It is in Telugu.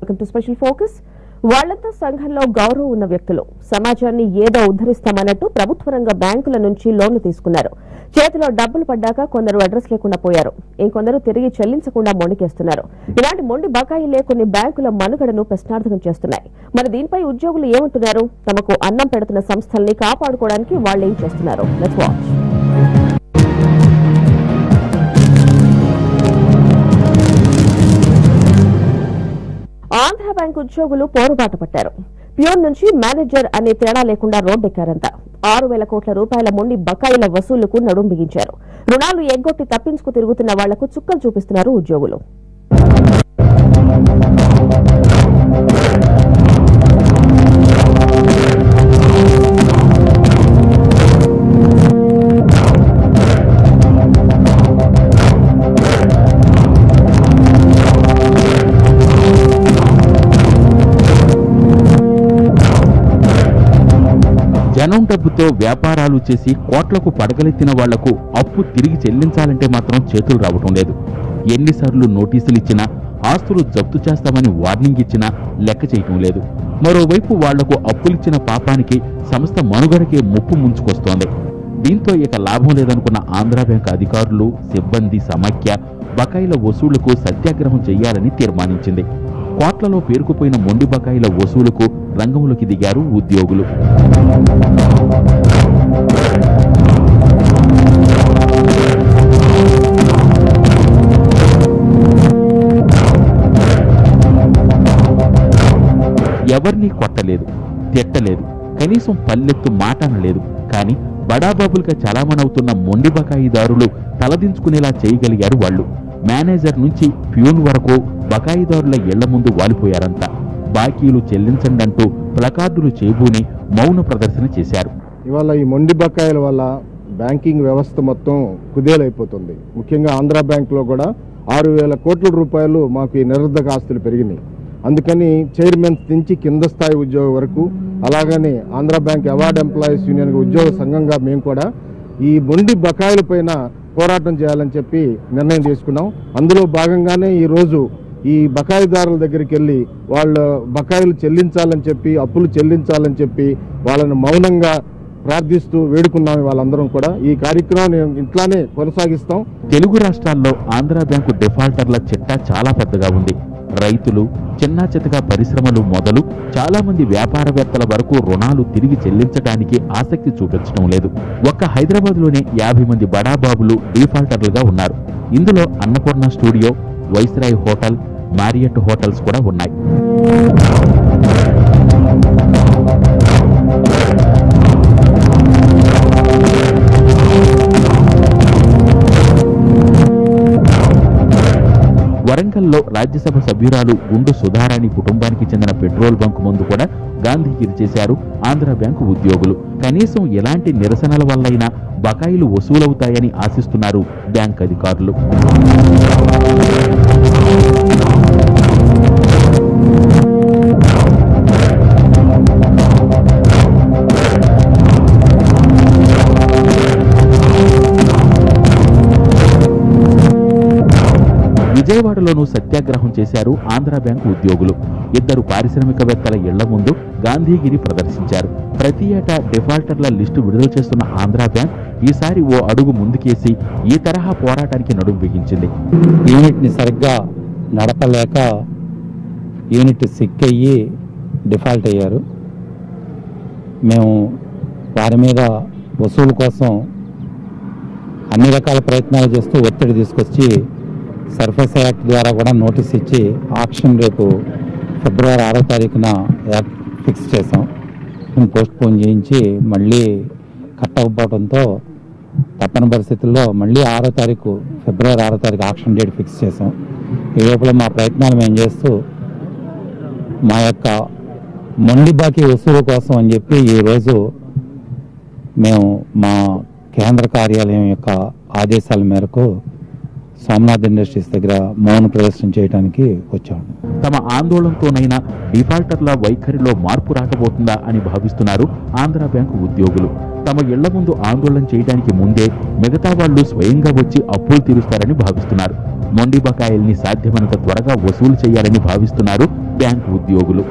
Welcome to special focus. వాళ్లంతా సంఘంలో గౌరవం ఉన్న వ్యక్తులు. సమాజాన్ని ఏదో ఉద్ధరిస్తామన్నట్టు ప్రభుత్వ రంగ బ్యాంకుల నుంచి లోన్లు తీసుకున్నారు. చేతిలో డబ్బులు పడ్డాక కొందరు అడ్రస్ లేకుండా పోయారు. ఇంకొందరు తిరిగి చెల్లించకుండా మొండికేస్తున్నారు. ఇలాంటి మొండి బకాయిలే కొన్ని బ్యాంకుల మనుగడను ప్రశ్నార్థకం చేస్తున్నాయి. మరి దీనిపై ఉద్యోగులు ఏమంటున్నారు? తమకు అన్నం పెడుతున్న సంస్థల్ని కాపాడుకోవడానికి వాళ్ళు ఏం చేస్తున్నారు? Let's watch. ఆంధ్ర బ్యాంక్ ఉద్యోగులు పోరుబాట పట్టారు. ప్యూన్ నుంచి మేనేజర్ అనే తేడా లేకుండా రోడ్డెక్కారంతా. 6,000 కోట్ల రూపాయల మొండి బకాయిల వసూలుకు నడుం బిగించారు. రుణాలు ఎగ్గొట్టి తప్పించుకు తిరుగుతున్న వాళ్లకు చుక్కలు చూపిస్తున్నారు ఉద్యోగులు. జనం డబ్బుతో వ్యాపారాలు చేసి కోట్లకు పడగలెత్తిన వాళ్లకు అప్పు తిరిగి చెల్లించాలంటే మాత్రం చేతులు రావటం లేదు. ఎన్నిసార్లు నోటీసులు ఇచ్చినా, ఆస్తులు జప్తు చేస్తామని వార్నింగ్ ఇచ్చినా లెక్క చేయటం లేదు. మరోవైపు వాళ్లకు అప్పులిచ్చిన పాపానికి సంస్థ మనుగడకే ముప్పు ముంచుకొస్తోంది. దీంతో ఇక లాభం లేదనుకున్న ఆంధ్ర బ్యాంక్ అధికారులు, సిబ్బంది సమాఖ్య బకాయిల వసూళ్లకు సత్యాగ్రహం చేయాలని తీర్మానించింది. కోట్లలో పేరుకుపోయిన మొండి బకాయిల వసూలుకు రంగంలోకి దిగారు ఉద్యోగులు. ఎవరినీ కొట్టలేదు, తిట్టలేదు, కనీసం పల్లెత్తు మాట అనలేదు. కానీ బడాబాబులుగా చలామణవుతున్న మొండి బకాయిదారులు తలదించుకునేలా చేయగలిగారు వాళ్లు. మేనేజర్ నుంచి ప్యూన్ వరకు బకాయిదారుల ఇళ్ల ముందు వాలిపోయారంతా. బాకీలు చెల్లించండంటూ ప్లకార్డులు చేబూని మౌన ప్రదర్శన చేశారు. ఇవాళ ఈ మొండి బకాయిల వల్ల బ్యాంకింగ్ వ్యవస్థ మొత్తం కుదేలైపోతుంది. ముఖ్యంగా ఆంధ్ర బ్యాంకులో కూడా 6,000 కోట్ల రూపాయలు మాకు ఈ నిరర్ధక ఆస్తులు పెరిగినాయి. అందుకని చైర్మన్స్ నుంచి కింద స్థాయి ఉద్యోగం వరకు, అలాగని Andhra bank award employees union ఉద్యోగ సంఘంగా మేము కూడా ఈ మొండి బకాయిల పైన పోరాటం చేయాలని చెప్పి నిర్ణయం తీసుకున్నాం. అందులో భాగంగానే ఈరోజు ఈ బకాయిదారుల దగ్గరికి వెళ్ళి వాళ్ళ బకాయిలు చెల్లించాలని చెప్పి, అప్పులు చెల్లించాలని చెప్పి వాళ్ళని మౌనంగా ప్రార్థిస్తూ వేడుకున్నాం. వాళ్ళందరం కూడా ఈ కార్యక్రమాన్ని ఇట్లానే కొనసాగిస్తాం. తెలుగు రాష్ట్రాల్లో ఆంధ్ర బ్యాంకు డిఫాల్టర్ల చిట్టా చాలా పెద్దగా ఉంది. రైతులు, చిన్న చితక పరిశ్రమలు మొదలు చాలా మంది వ్యాపారవేత్తల వరకు రుణాలు తిరిగి చెల్లించడానికి ఆసక్తి చూపించడం లేదు. ఒక్క హైదరాబాద్ లోనే 50 మంది బడాబాబులు డిఫాల్టర్లుగా ఉన్నారు. ఇందులో Annapurna studio, viceroy hotel, Marriott hotels కూడా ఉన్నాయి. వరంగల్లో రాజ్యసభ సభ్యురాలు గుండు సుధారాణి కుటుంబానికి చెందిన పెట్రోల్ బంక్ ముందు కూడా గాంధీగిరి చేశారు ఆంధ్ర బ్యాంకు ఉద్యోగులు. కనీసం ఎలాంటి నిరసనల వల్లైనా బకాయిలు వసూలవుతాయని ఆశిస్తున్నారు బ్యాంక్ అధికారులు. విజయవాడలోనూ సత్యాగ్రహం చేశారు ఆంధ్ర బ్యాంకు ఉద్యోగులు. 2 పారిశ్రామికవేత్తల ఇళ్ల ముందు గాంధీగిరి ప్రదర్శించారు. ప్రతి ఏటా డిఫాల్టర్ల లిస్టు విడుదల చేస్తున్న ఆంధ్ర బ్యాంక్ ఈసారి ఓ అడుగు ముందుకేసి ఈ తరహా పోరాటానికి నడుం బిగించింది. యూనిట్ని సరిగ్గా నడపలేక యూనిట్ సిక్ అయ్యి డిఫాల్ట్ అయ్యారు. మేము వారి మీద వసూలు కోసం అన్ని రకాల ప్రయత్నాలు చేస్తూ ఒత్తిడి తీసుకొచ్చి సర్ఫేస్ యాక్ట్ ద్వారా కూడా నోటీస్ ఇచ్చి ఆక్షన్ రేపు ఫిబ్రవరి 6వ తారీఖున యాక్ట్ ఫిక్స్ చేసాం. పోస్ట్ పోన్ చేయించి మళ్ళీ కట్ అవ్వడంతో తప్పని పరిస్థితుల్లో మళ్ళీ ఫిబ్రవరి 6వ తారీఖు ఆక్షన్ డేట్ ఫిక్స్ చేసాం. ఈ లోపల మా ప్రయత్నాలు మేము చేస్తూ మా యొక్క మొండి బాకీ వసూలు కోసం అని చెప్పి ఈరోజు మేము మా కేంద్ర కార్యాలయం యొక్క ఆదేశాల మేరకు సోమనాథ్ ఇండస్ట్రీస్ దగ్గర మౌన ప్రదర్శన చేయడానికి వచ్చాము. తమ ఆందోళనతోనైనా డిఫాల్టర్ల వైఖరిలో మార్పు రాకపోతుందా అని భావిస్తున్నారు ఆంధ్ర బ్యాంకు ఉద్యోగులు. తమ ఇళ్ల ముందు ఆందోళన చేయడానికి ముందే మిగతా వాళ్లు స్వయంగా వచ్చి అప్పులు తీరుస్తారని భావిస్తున్నారు. మొండి బకాయిల్ని సాధ్యమైనంత త్వరగా వసూలు చేయాలని భావిస్తున్నారు బ్యాంక్ ఉద్యోగులు.